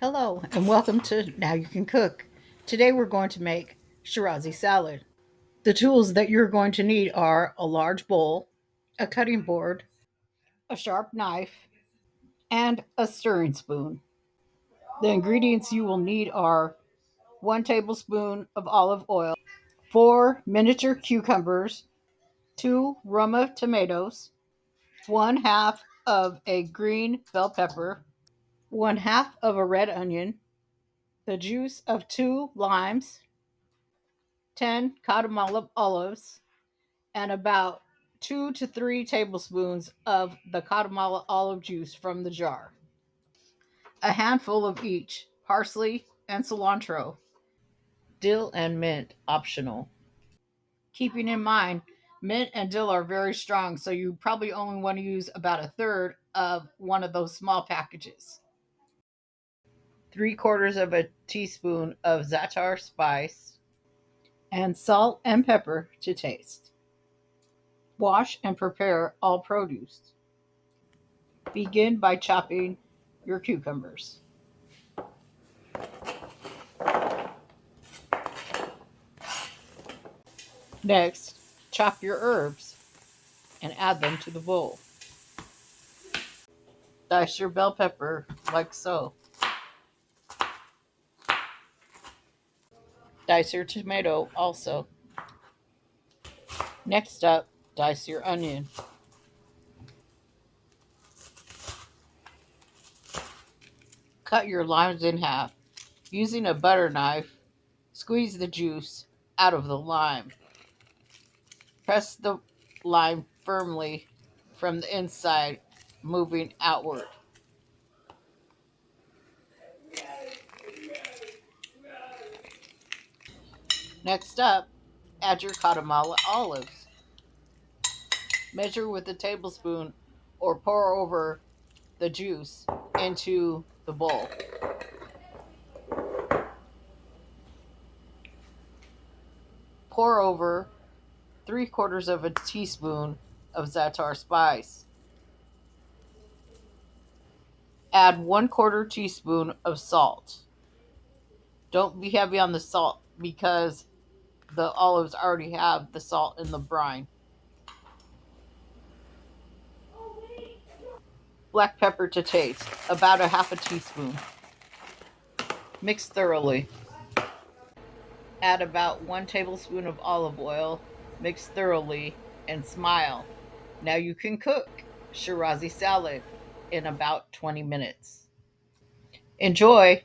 Hello, and welcome to Now You Can Cook. Today we're going to make Shirazi salad. The tools that you're going to need are a large bowl, a cutting board, a sharp knife, and a stirring spoon. The ingredients you will need are 1 tablespoon of olive oil, 4 miniature cucumbers, 2 Roma tomatoes, 1/2 of a green bell pepper, 1/2 of a red onion, the juice of 2 limes, 10 cotton olives, and about 2 to 3 tablespoons of the cotton olive juice from the jar. A handful of each parsley and cilantro, dill and mint optional. Keeping in mind, mint and dill are very strong, so you probably only want to use about a third of one of those small packages. 3/4 of a teaspoon of za'atar spice, and salt and pepper to taste. Wash and prepare all produce. Begin by chopping your cucumbers. Next, chop your herbs and add them to the bowl. Dice your bell pepper like so. Dice your tomato also. Next up, dice your onion. Cut your limes in half. Using a butter knife, squeeze the juice out of the lime. Press the lime firmly from the inside, moving outward. Next up, add your Guatemala olives. Measure with a tablespoon or pour over the juice into the bowl. Pour over 3/4 of a teaspoon of za'atar spice. Add 1/4 teaspoon of salt. Don't be heavy on the salt because the olives already have the salt in the brine. Black pepper to taste, about a half a teaspoon. Mix thoroughly. Add about 1 tablespoon of olive oil. Mix thoroughly and smile. Now you can cook Shirazi salad in about 20 minutes. Enjoy!